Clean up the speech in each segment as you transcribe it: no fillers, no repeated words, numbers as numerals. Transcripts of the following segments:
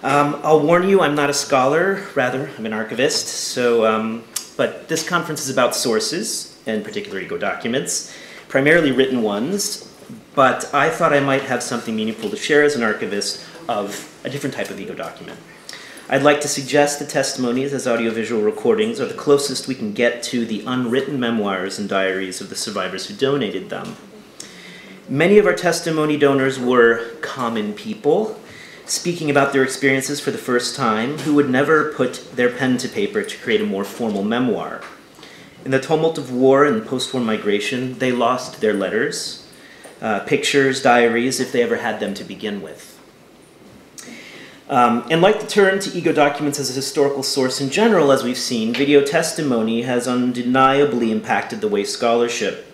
I'll warn you, I'm not a scholar, rather, I'm an archivist, but this conference is about sources, in particular ego documents, primarily written ones, but I thought I might have something meaningful to share as an archivist of a different type of ego document. I'd like to suggest the testimonies as audiovisual recordings are the closest we can get to the unwritten memoirs and diaries of the survivors who donated them. Many of our testimony donors were common people, speaking about their experiences for the first time, who would never put their pen to paper to create a more formal memoir. In the tumult of war and post-war migration, they lost their letters, pictures, diaries, if they ever had them to begin with. And like to turn to ego documents as a historical source in general, as we've seen, video testimony has undeniably impacted the way scholarship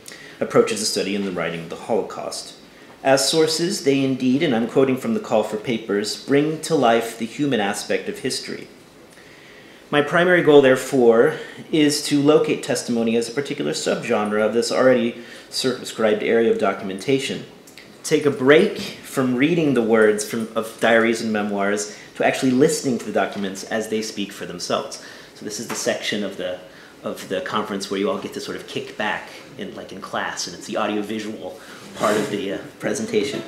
approaches the study and the writing of the Holocaust. As sources, they indeed, and I'm quoting from the call for papers, bring to life the human aspect of history. My primary goal, therefore, is to locate testimony as a particular subgenre of this already circumscribed area of documentation. Take a break from reading the words of diaries and memoirs to actually listening to the documents as they speak for themselves. So this is the section of the conference where you all get to sort of kick back in class, and it's the audiovisual part of the presentation.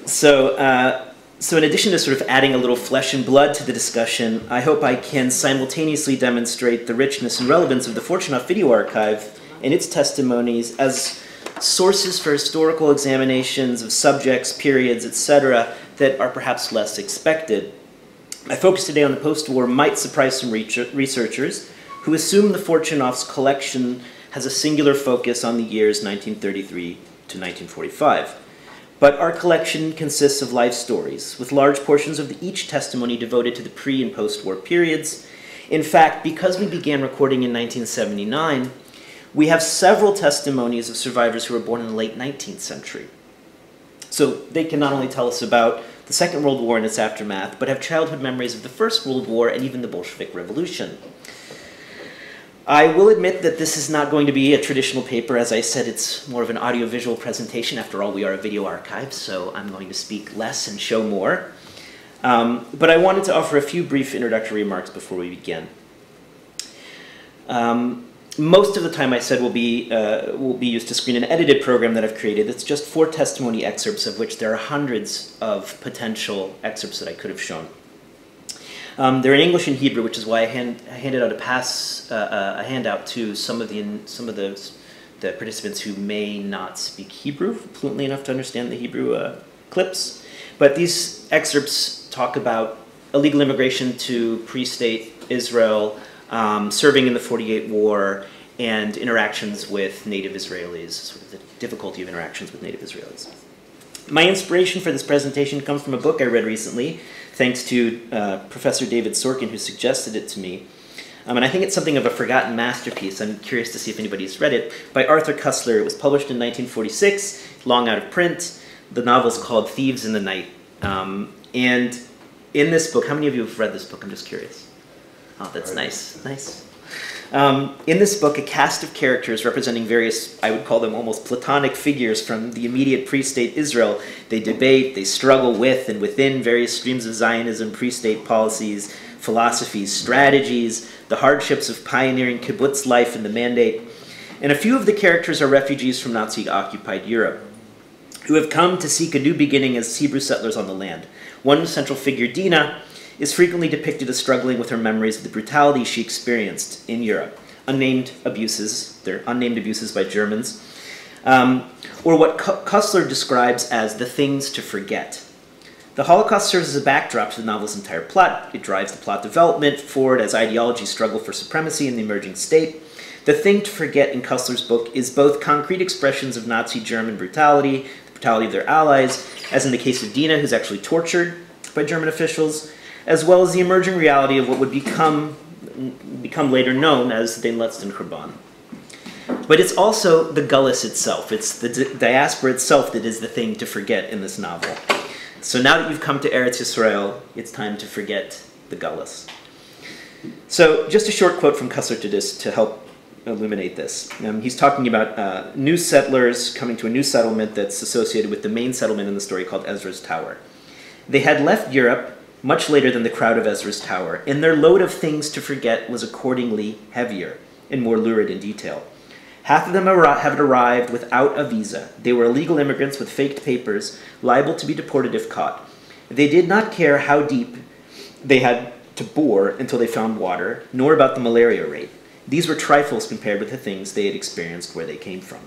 So in addition to sort of adding a little flesh and blood to the discussion, I hope I can simultaneously demonstrate the richness and relevance of the Fortunoff Video Archive and its testimonies as sources for historical examinations of subjects, periods, etc., that are perhaps less expected. My focus today on the post-war might surprise some researchers who assume the Fortunoff's collection has a singular focus on the years 1933 to 1945. But our collection consists of life stories, with large portions of each testimony devoted to the pre- and post-war periods. In fact, because we began recording in 1979, we have several testimonies of survivors who were born in the late 19th century. So they can not only tell us about the Second World War and its aftermath, but have childhood memories of the First World War and even the Bolshevik Revolution. I will admit that this is not going to be a traditional paper. As I said, it's more of an audiovisual presentation. After all, we are a video archive, so I'm going to speak less and show more. But I wanted to offer a few brief introductory remarks before we begin. Most of the time, I said, will be used to screen an edited program that I've created. It's just 4 testimony excerpts, of which there are hundreds of potential excerpts that I could have shown. They're in English and Hebrew, which is why I handed out a handout to some of the participants who may not speak Hebrew fluently enough to understand the Hebrew clips. But these excerpts talk about illegal immigration to pre-state Israel, serving in the 48 War, and interactions with native Israelis, sort of the difficulty of interactions with native Israelis. My inspiration for this presentation comes from a book I read recently, thanks to Professor David Sorkin, who suggested it to me. And I think it's something of a forgotten masterpiece. I'm curious to see if anybody's read it, by Arthur Koestler. It was published in 1946, long out of print. The novel's called Thieves in the Night. And in this book, how many of you have read this book? I'm just curious. Oh, that's nice, nice. In this book, a cast of characters representing various, I would call them almost platonic figures from the immediate pre-state Israel. They debate, they struggle with and within various streams of Zionism, pre-state policies, philosophies, strategies, the hardships of pioneering kibbutz life and the mandate. And a few of the characters are refugees from Nazi-occupied Europe, who have come to seek a new beginning as Hebrew settlers on the land. One central figure, Dina, is frequently depicted as struggling with her memories of the brutality she experienced in Europe. Unnamed abuses, they're unnamed abuses by Germans, or what Koestler describes as the things to forget. The Holocaust serves as a backdrop to the novel's entire plot. It drives the plot development forward as ideologies struggle for supremacy in the emerging state. The thing to forget in Koestler's book is both concrete expressions of Nazi German brutality, the brutality of their allies, as in the case of Dina, who's actually tortured by German officials, as well as the emerging reality of what would become later known as Den letzten Korban. But it's also the gullus itself. It's the diaspora itself that is the thing to forget in this novel. So now that you've come to Eretz Yisrael, it's time to forget the gullus. So just a short quote from Koestler to help illuminate this. He's talking about new settlers coming to a new settlement that's associated with the main settlement in the story called Ezra's Tower. They had left Europe much later than the crowd of Ezra's tower, and their load of things to forget was accordingly heavier and more lurid in detail. Half of them had arrived without a visa. They were illegal immigrants with faked papers, liable to be deported if caught. They did not care how deep they had to bore until they found water, nor about the malaria rate. These were trifles compared with the things they had experienced where they came from.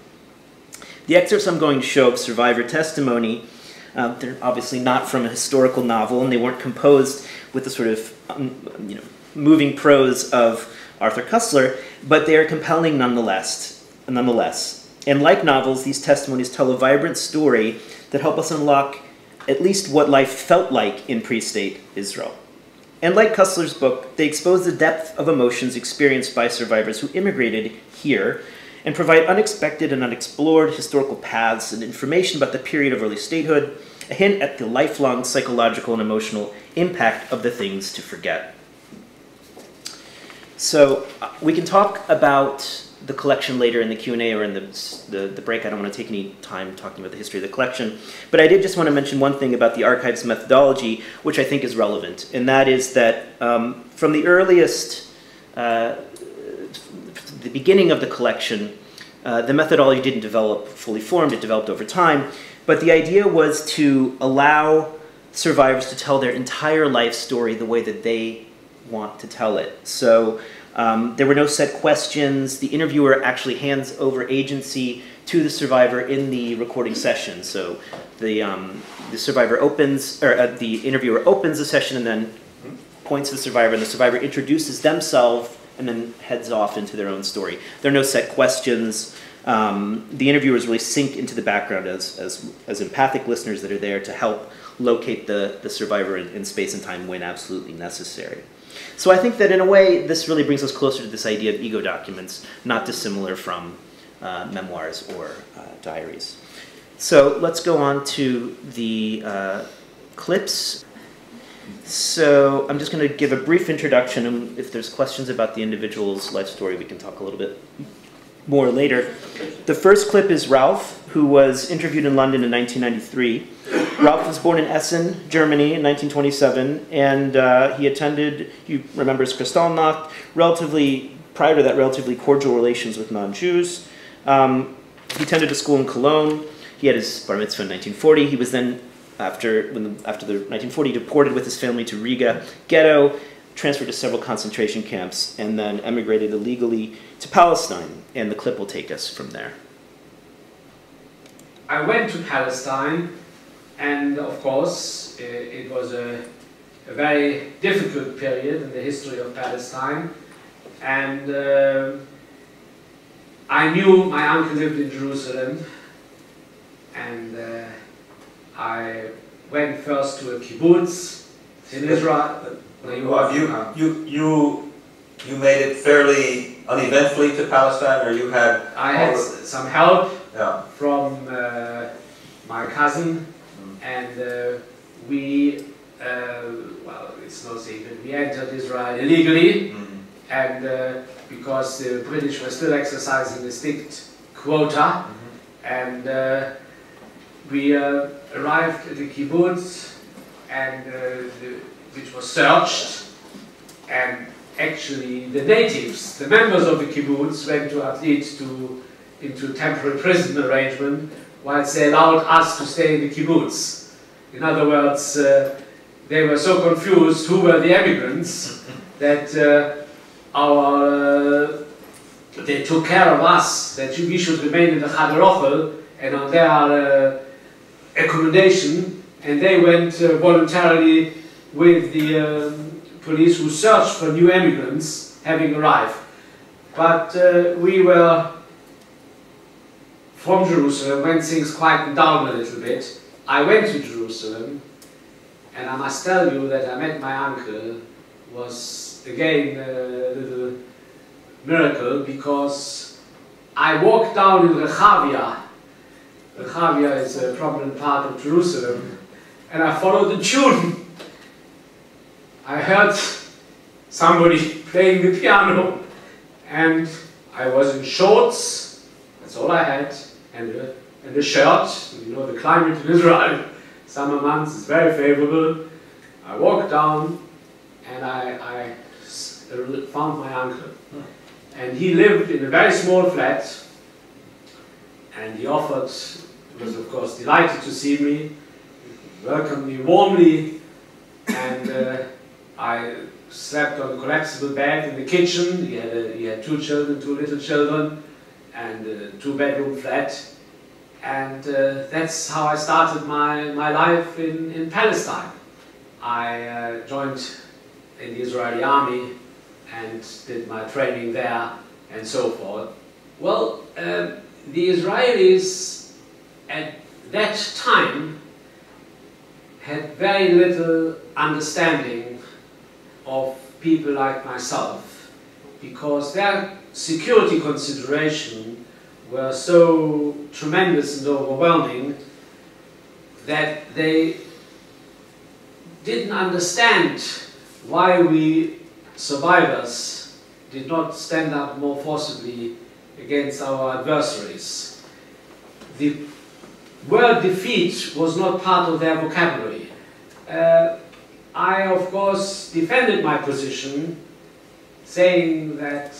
The excerpts I'm going to show of survivor testimony, they're obviously not from a historical novel, and they weren't composed with the sort of moving prose of Arthur Koestler, but they are compelling nonetheless. And like novels, these testimonies tell a vibrant story that help us unlock at least what life felt like in pre-state Israel. And like Koestler's book, they expose the depth of emotions experienced by survivors who immigrated here and provide unexpected and unexplored historical paths and information about the period of early statehood, a hint at the lifelong psychological and emotional impact of the things to forget. So we can talk about the collection later in the Q&A or in the break. I don't want to take any time talking about the history of the collection, but I did just want to mention one thing about the archive's methodology, which I think is relevant, and that is that from the earliest, the beginning of the collection, the methodology didn't develop fully formed, it developed over time, but the idea was to allow survivors to tell their entire life story the way that they want to tell it. So there were no set questions. The interviewer actually hands over agency to the survivor in the recording session. So the survivor opens, or the interviewer opens the session and then points to the survivor, and the survivor introduces themselves and then heads off into their own story. There are no set questions. The interviewers really sink into the background as empathic listeners that are there to help locate the survivor in space and time when absolutely necessary. So I think that in a way, this really brings us closer to this idea of ego documents, not dissimilar from memoirs or diaries. So let's go on to the clips. So I'm just going to give a brief introduction, and if there's questions about the individual's life story, we can talk a little bit more later. The first clip is Ralph, who was interviewed in London in 1993. Ralph was born in Essen, Germany in 1927, and he attended, he remembers Kristallnacht, prior to that, relatively cordial relations with non-Jews. He attended a school in Cologne. He had his bar mitzvah in 1940. He was then, after the 1940, deported with his family to Riga ghetto, transferred to several concentration camps, and then emigrated illegally to Palestine. And the clip will take us from there. I went to Palestine, and of course, it was a very difficult period in the history of Palestine. And I knew my uncle lived in Jerusalem, and I went first to a kibbutz in Israel. You made it fairly uneventfully to Palestine, or you had... I had some help from my cousin, and we, well, it's no secret, we entered Israel illegally, and because the British were still exercising the strict quota, and we arrived at the kibbutz, and which was searched, and actually the natives, the members of the kibbutz, went to Atlit into temporary prison arrangement, whilst they allowed us to stay in the kibbutz. In other words, they were so confused who were the emigrants that they took care of us, that we should remain in the Chadar Ochel and on their accommodation, and they went voluntarily with the police who searched for new immigrants having arrived. But we were from Jerusalem when things quieted down a little bit. I went to Jerusalem, and I must tell you that I met my uncle was again a little miracle, because I walked down in Rehavia. Rehavia is a prominent part of Jerusalem, and I followed the tune. I heard somebody playing the piano, and I was in shorts, that's all I had, and a shirt. You know, the climate in Israel summer months, it's very favorable. I walked down and I found my uncle. And he lived in a very small flat, and he offered, was of course delighted to see me, welcomed me warmly, and I slept on a collapsible bed in the kitchen. He had 2 children, 2 little children, and a 2-bedroom flat. And that's how I started my life in Palestine. I joined in the Israeli army and did my training there and so forth. Well, the Israelis at that time had very little understanding of people like myself, because their security considerations were so tremendous and overwhelming that they didn't understand why we survivors did not stand up more forcibly against our adversaries. The word defeat was not part of their vocabulary. I, of course, defended my position, saying that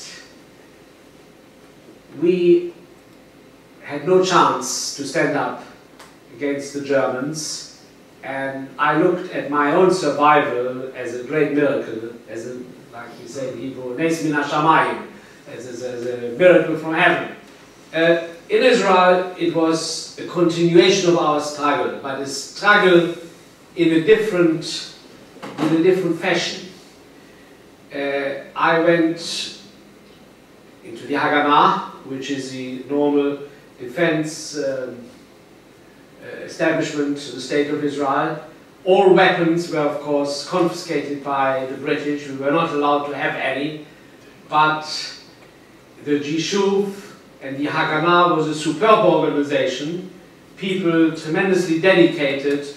we had no chance to stand up against the Germans, and I looked at my own survival as a great miracle, as a, like we say in Hebrew, nes min hashamayim, as a miracle from heaven. In Israel, it was a continuation of our struggle, but a struggle in a different fashion. I went into the Haganah, which is the normal defense establishment of the State of Israel. All weapons were, of course, confiscated by the British. We were not allowed to have any, but the Yishuv and the Haganah was a superb organization, people tremendously dedicated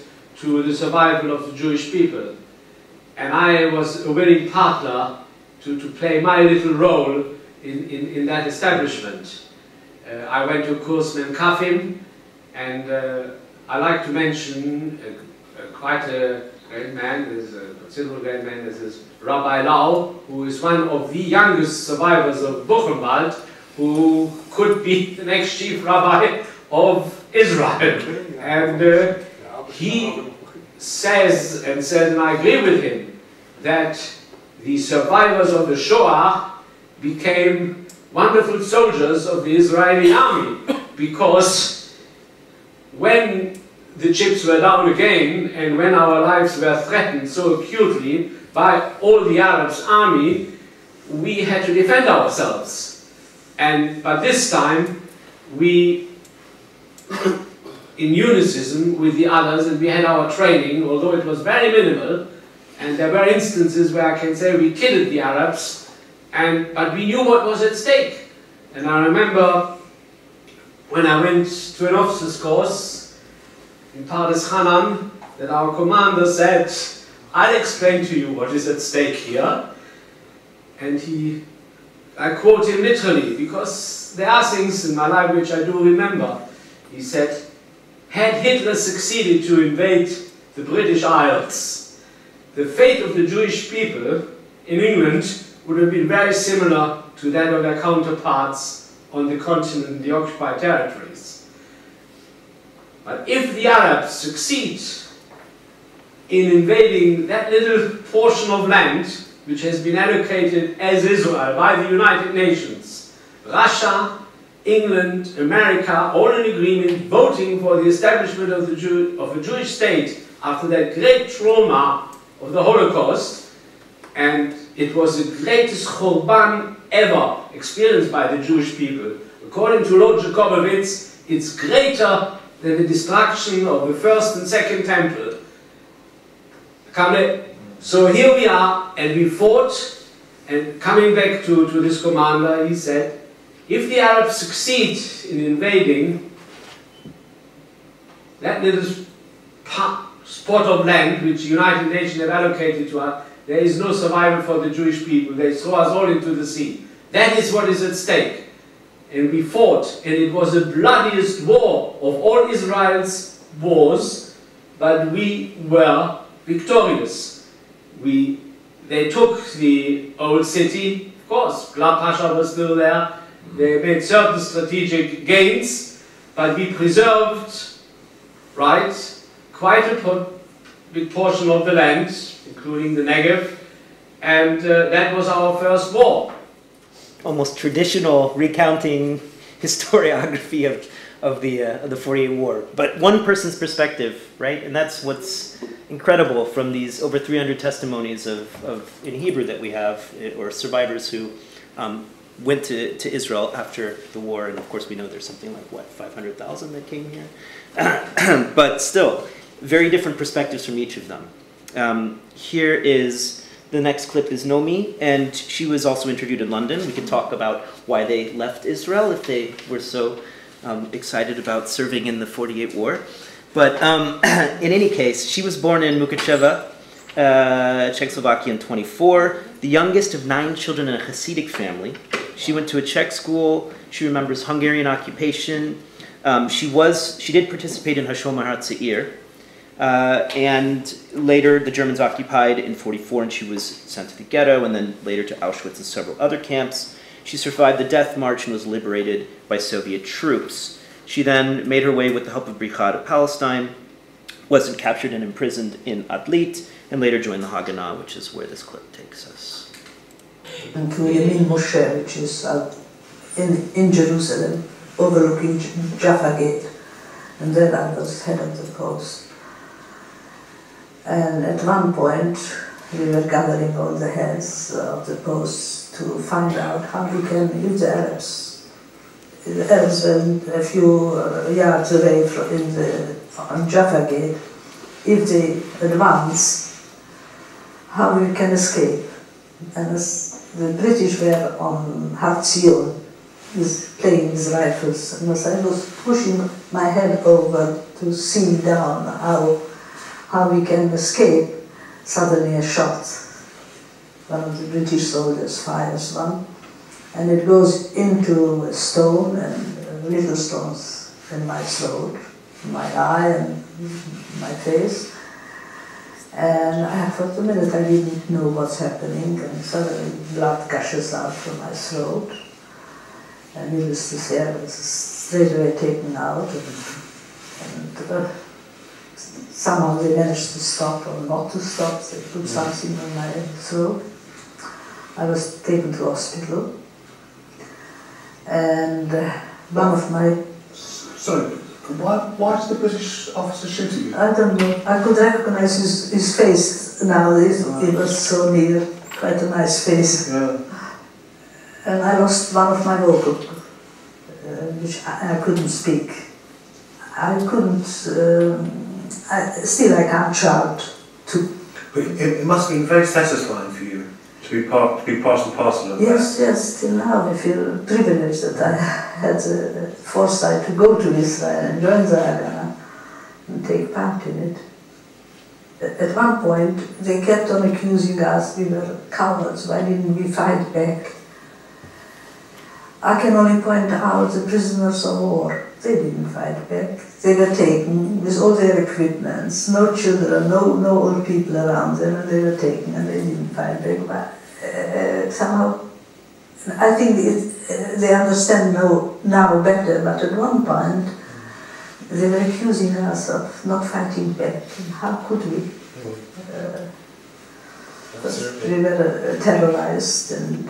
to the survival of the Jewish people. And I was a willing partner to play my little role in that establishment. I went to Kurs Memkafim, and I like to mention quite a great man, a considerable great man, this is Rabbi Lau, who is one of the youngest survivors of Buchenwald, who could be the next chief rabbi of Israel. And he says, and I agree with him, that the survivors of the Shoah became wonderful soldiers of the Israeli army, because when the chips were down again and when our lives were threatened so acutely by all the Arabs' army, we had to defend ourselves. But this time we, in unison with the others, and we had our training, although it was very minimal, and there were instances where I can say we kidded the Arabs, but we knew what was at stake. And I remember when I went to an officer's course in Pardes Hanan, that our commander said, "I'll explain to you what is at stake here." And I quote him literally, because there are things in my life which I do remember. He said, "Had Hitler succeeded to invade the British Isles, the fate of the Jewish people in England would have been very similar to that of their counterparts on the continent in the occupied territories. But if the Arabs succeed in invading that little portion of land which has been allocated as Israel by the United Nations, Russia, England, America, all in agreement, voting for the establishment of a Jewish state after that great trauma of the Holocaust, and it was the greatest Churban ever experienced by the Jewish people. According to Lord Jacobowitz, it's greater than the destruction of the first and second temple. So here we are, and we fought, and coming back to this commander, he said, if the Arabs succeed in invading that little spot of land which the United Nations have allocated to us, there is no survival for the Jewish people. They throw us all into the sea. That is what is at stake. And we fought, and it was the bloodiest war of all Israel's wars, but we were victorious. They took the old city, of course, Blood Pasha was still there. They made certain strategic gains, but we preserved, right, quite a big portion of the land, including the Negev, and that was our first war. Almost traditional recounting historiography of the 48 War, but one person's perspective, right? And that's what's incredible from these over 300 testimonies in Hebrew that we have, or survivors who went to Israel after the war, and of course we know there's something like, what, 500,000 that came here? But still, very different perspectives from each of them. Here is, the next clip is Nomi, and she was also interviewed in London. We could talk about why they left Israel if they were so excited about serving in the 48 War. But in any case, she was born in Mukachevo, Czechoslovakia in 24, the youngest of 9 children in a Hasidic family. She went to a Czech school. She remembers Hungarian occupation. She did participate in Hashomer HaTzair, and later the Germans occupied in 44, and she was sent to the ghetto, and then later to Auschwitz and several other camps. She survived the death march and was liberated by Soviet troops. She then made her way with the help of Brigade to Palestine, wasn't captured and imprisoned in Atlit, and later joined the Haganah, which is where this clip takes us. And to Yamin Moshe, which is in Jerusalem, overlooking Jaffa Gate, and then I was head of the post. And at one point, we were gathering all the heads of the posts to find out how we can use the Arabs were a few yards away on Jaffa Gate. If they advance, how we can escape. And as the British were on Har Zion, playing with rifles, and as I was pushing my head over to see down how we can escape, suddenly a shot. One of the British soldiers fires one, and it goes into a stone, and little stones in my throat, my eye and my face. And for a minute I didn't know what's happening, and suddenly blood gushes out from my throat. And needless to say, I was straight away taken out, and somehow they managed to stop or not to stop. They put something on my throat. I was taken to hospital, and one of my... Sorry, why did the British officer shoot at you? I don't know. I could recognize his face now. It was so near, quite a nice face. Yeah. And I lost one of my vocal, which I couldn't speak. I couldn't, still I can't shout. But it must have been very satisfying for you to be part and parcel of that. Yes, till now I feel privileged that I had the foresight to go to Israel and join the Haganah and take part in it. At one point they kept on accusing us we were cowards, why didn't we fight back? I can only point out the prisoners of war. They didn't fight back. They were taken with all their equipments, no children, no old people around them, and they were taken and they didn't fight back. But somehow, I think they understand now better, but at one point they were accusing us of not fighting back. And how could we? We were terrorized and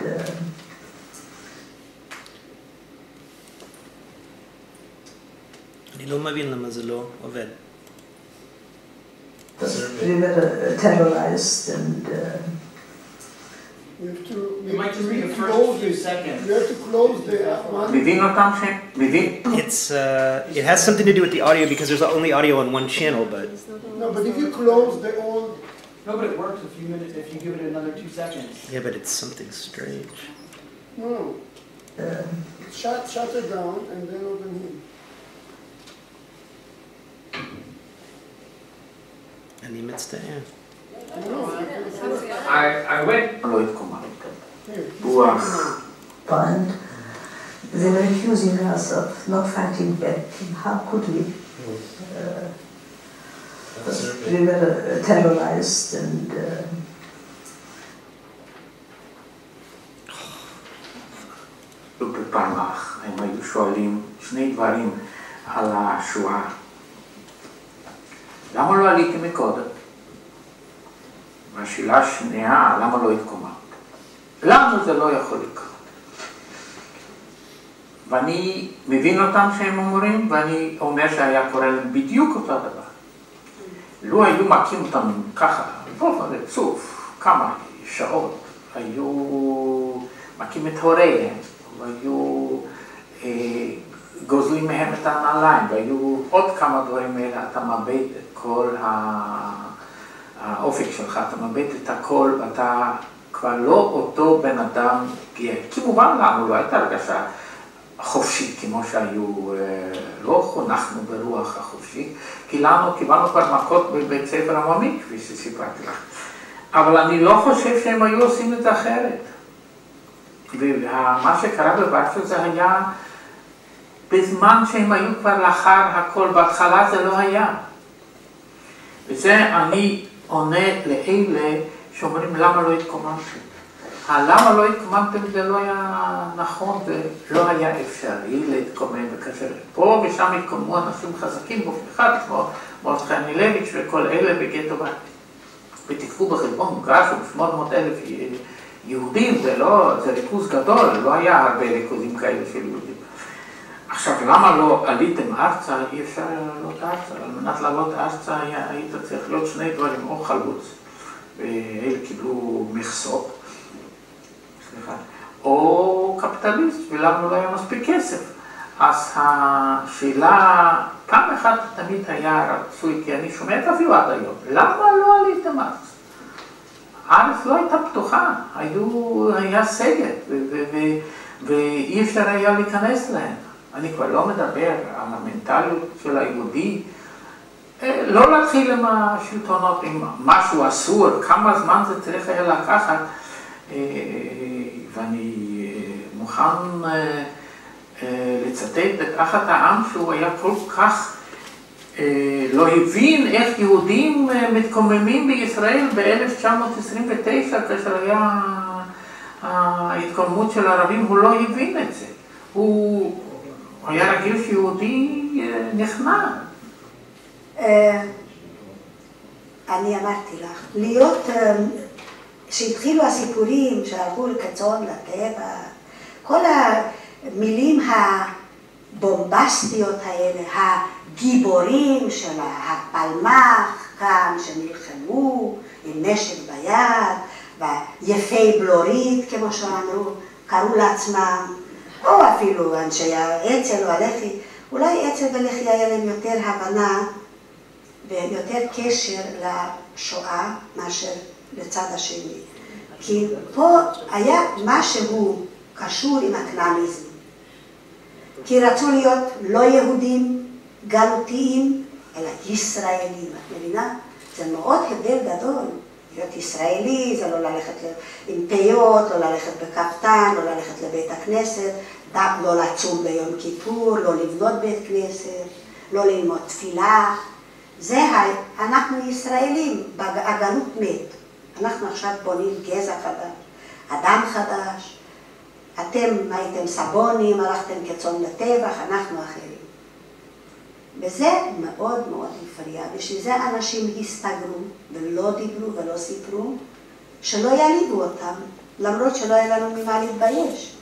אני לא מבין למה זה לא עובד. we were terrorized and You might just be the first few seconds. You have to close the one. It has something to do with the audio because there's only audio on one channel, but... No, but if you close the old... No, but it works if you give it another 2 seconds. Yeah, but it's something strange. No. Shut it down and then open him. אני מצטער. I went. And they were accusing us of not fighting back. How could we? We were terrorized and בפלמ"ח הם היו שואלים שני דברים על השואה. למה לא עליתי מקודם? והשאלה השנייה, למה לא התקוממת? למה זה לא יכול לקרות? ואני מבין אותם שהם אומרים, ואני אומר שהיה קורה להם בדיוק אותו דבר. לו היו מכים אותם ככה, באופן רצוף, כמה שעות, היו מכים את הוריהם, והיו גוזלים מהם את הנעליים, והיו עוד כמה דברים האלה, אתה מאבד את כל האופק שלך, אתה מאבד את הכל, ואתה כבר לא אותו בן אדם גאה. כמובן לנו לא הייתה הרגשה חופשית, כמו שהיו, לא חונכנו ברוח החופשית, כי לנו קיבלנו כבר מכות בבית ספר עממי, כפי שסיפרתי לך. אבל אני לא חושב שהם היו עושים את זה אחרת. ומה שקרה בוורשה זה היה בזמן שהם היו כבר לאחר הכל, בהתחלה זה לא היה. וזה אני עונה לאלה שאומרים למה לא התקוממתם. למה לא התקוממתם זה לא היה נכון ולא היה אפשרי להתקומם וכאשר פה ושם התקוממו אנשים חזקים באופן אחד, כמו מרדכי אנילביץ' וכל אלה בגטו ורשה. ותקחו בחשבון מוגש ו-800,000 יהודים, זה ריכוז גדול, לא היה הרבה ריכוזים כאלה של יהודים. עכשיו, למה לא עליתם ארצה? אי אפשר לעלות ארצה. על מנת לעלות ארצה היית צריך להיות שני דברים, או חלוץ, ואלה קיבלו מכסות, או קפיטליסט, ולמה לא היה מספיק כסף. אז השאלה, פעם אחת תמיד היה רצוי, כי אני שומעת אפילו עד היום, למה לא עליתם ארצה? הארץ לא הייתה פתוחה, היה סגר, ואי אפשר היה להיכנס להם. אני כבר לא מדבר על המנטליות של היהודי, לא להתחיל עם השלטונות, עם משהו אסור, כמה זמן זה צריך היה לקחת, ואני מוכן לצטט את אחת העם שהוא היה כל כך לא הבין איך יהודים מתקוממים בישראל ב-1929, כאשר היה ההתקוממות של הערבים, הוא לא הבין את זה. הוא היה רגיל שיהודי נכנע. אני אמרתי לך, להיות, שהתחילו הסיפורים שהלכו לקצון, לטבע, כל המילים הבומבסטיות האלה, הגיבורים של הפלמ"ח כאן שנלחמו עם נשק ביד, ויפי בלורית כמו שאמרו, קראו לעצמם, או אפילו אנשי האצ"ל או הלח"י, אולי אצ"ל ולח"י היה להם יותר הבנה ויותר קשר לשואה מאשר לצד השני. כי פה היה משהו קשור עם הכנעניזם. כי רצו להיות לא יהודים, גלותיים, אלא ישראלים. את מבינה? זה מאוד הבדל גדול. להיות ישראלי זה לא ללכת עם פיות, לא ללכת בקפטן, לא ללכת לבית הכנסת, לא לצום ביום כיפור, לא לבנות בית כנסת, לא ללמוד תפילה. אנחנו ישראלים, הגלות מת. אנחנו עכשיו בונים גזע חדש, אדם חדש. אתם הייתם סבונים, הלכתם כצאן לטבח, אנחנו אחרים. וזה מאוד מאוד הפריע, בשביל זה אנשים הסתגרו ולא דיברו ולא סיפרו, שלא יעליבו אותם, למרות שלא היה לנו ממה להתבייש.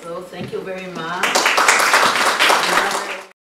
So, thank you very much.